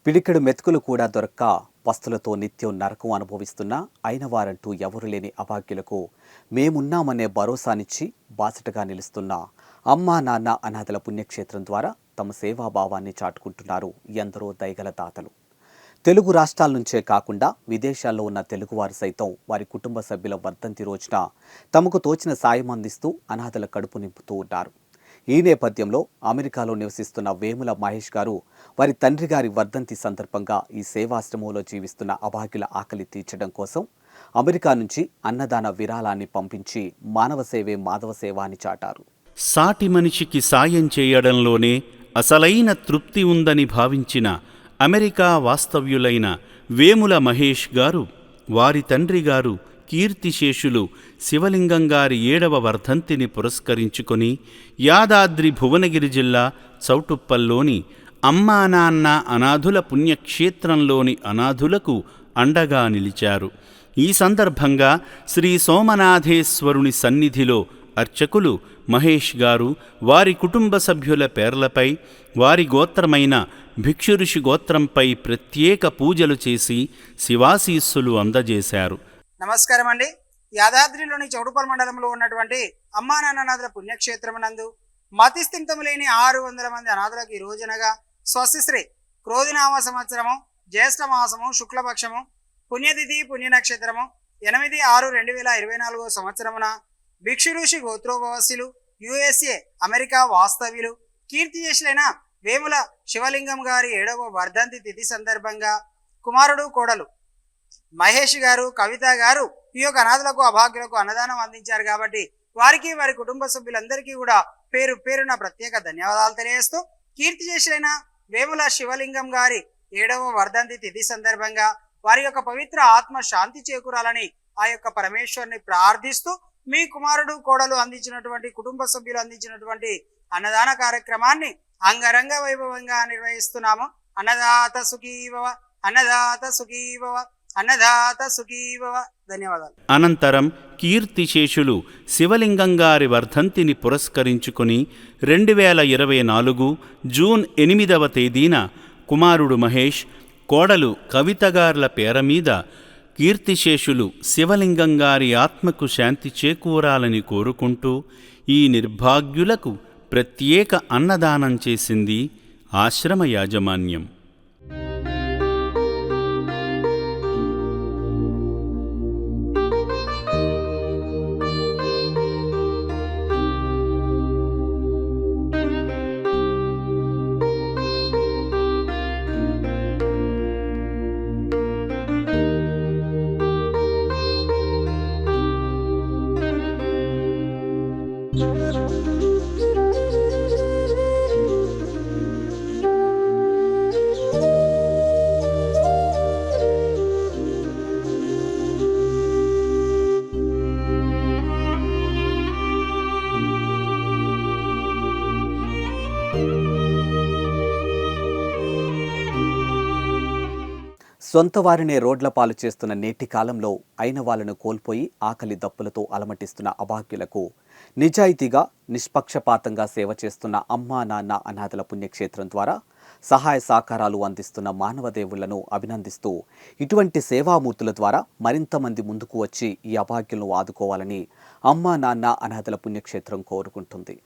పిడికెడు మెతుకులు కూడా దొరక్క పస్తులతో నిత్యం నరకం అనుభవిస్తున్న అయినవారంటూ ఎవరు లేని అభాగ్యులకు మేమున్నామనే భరోసానిచ్చి బాసటగా నిలుస్తున్న అమ్మా నాన్న అనాథల పుణ్యక్షేత్రం ద్వారా తమ సేవాభావాన్ని చాటుకుంటున్నారు ఎందరో దయగల దాతలు. తెలుగు రాష్ట్రాల నుంచే కాకుండా విదేశాల్లో ఉన్న తెలుగువారు సైతం వారి కుటుంబ సభ్యుల వర్ధంతి రోజున తమకు తోచిన సాయం అందిస్తూ అనాథల కడుపు నింపుతూ ఉన్నారు. ఈ నేపథ్యంలో అమెరికాలో నివసిస్తున్న వేముల మహేష్ గారు వారి తండ్రి గారి వర్ధంతి సందర్భంగా ఈ సేవాశ్రమంలో జీవిస్తున్న అభాగ్యుల ఆకలి తీర్చడం కోసం అమెరికా నుంచి అన్నదాన విరాళాన్ని పంపించి మానవ సేవే మాధవ సేవ అని చాటారు. సాటి మనిషికి సాయం చేయడంలోనే అసలైన తృప్తి ఉందని భావించిన అమెరికా వాస్తవ్యులైన వేముల మహేష్ గారు వారి తండ్రి గారు కీర్తిశేషులు శివలింగం గారి 7వ వర్ధంతిని పురస్కరించుకొని యాదాద్రి భువనగిరి జిల్లా చౌటుప్పల్లోని అమ్మా నాన్న అనాథుల పుణ్యక్షేత్రంలోని అనాథులకు అండగా నిలిచారు. ఈ సందర్భంగా శ్రీ సోమనాథేశ్వరుని సన్నిధిలో అర్చకులు మహేష్ గారు వారి కుటుంబ సభ్యుల పేర్లపై వారి గోత్రమైన భిక్షుఋషి గోత్రంపై ప్రత్యేక పూజలు చేసి శివాశీస్సులు అందజేశారు. నమస్కారం అండి. యాదాద్రిలోని చౌటుప్పల్ మండలంలో ఉన్నటువంటి అమ్మా నాన్న అనాథుల పుణ్యక్షేత్రం నందు మతిస్థిమితం లేని 600 మంది అనాథులకు ఈ రోజునగా స్వస్తిశ్రీ క్రోధినామ సంవత్సరము జ్యేష్ఠ మాసము శుక్లపక్షము పుణ్యతిథి పుణ్యనక్షత్రము 8/6/2024 సంవత్సరమున భిక్షుఋషి గోత్రోపవాసులు USA అమెరికా వాస్తవ్యులు కీర్తిశేషులైన వేముల శివలింగం గారి 7వ వర్ధంతి తిథి సందర్భంగా కుమారుడు కోడలు మహేష్ గారు కవిత గారు ఈ యొక్క అనాథులకు అభాగ్యులకు అన్నదానం అందించారు. కాబట్టి వారికి వారి కుటుంబ సభ్యులందరికీ కూడా పేరు పేరున ప్రత్యేక ధన్యవాదాలు తెలియజేస్తూ కీర్తిశేషులైన వేముల శివలింగం గారి 7వ వర్ధంతి తిథి సందర్భంగా వారి యొక్క పవిత్ర ఆత్మ శాంతి చేకూరాలని ఆ యొక్క పరమేశ్వరుని ప్రార్థిస్తూ మీ కుమారుడు కోడలు అందించినటువంటి కుటుంబ సభ్యులు అందించినటువంటి అన్నదాన కార్యక్రమాన్ని అంగరంగ వైభవంగా నిర్వహిస్తున్నాము. అన్నదాత సుఖీభవ, అన్నదాత సుఖీభవ, అన్నదాత సుఖీభవ. ధన్యవాదాలు. అనంతరం కీర్తిశేషులు శివలింగం గారి వర్ధంతిని పురస్కరించుకుని 2024 జూన్ 8వ తేదీన కుమారుడు మహేష్, కోడలు కవితగార్ల పేర మీద కీర్తిశేషులు శివలింగం గారి ఆత్మకు శాంతి చేకూరాలని కోరుకుంటూ ఈ నిర్భాగ్యులకు ప్రత్యేక అన్నదానం చేసింది ఆశ్రమ యాజమాన్యం. సొంత వారినే రోడ్ల పాలు చేస్తున్న నేటి కాలంలో అయిన వాళ్ళను కోల్పోయి ఆకలి దప్పులతో అలమటిస్తున్న అభాగ్యులకు నిజాయితీగా నిష్పక్షపాతంగా సేవ చేస్తున్న అమ్మా నాన్న అనాథల పుణ్యక్షేత్రం ద్వారా సహాయ సహకారాలు అందిస్తున్న మానవ దేవుళ్లను అభినందిస్తూ ఇటువంటి సేవామూర్తుల ద్వారా మరింత మంది ముందుకు వచ్చి ఈ అభాగ్యులను ఆదుకోవాలని అమ్మా నాన్న అనాథల పుణ్యక్షేత్రం కోరుకుంటుంది.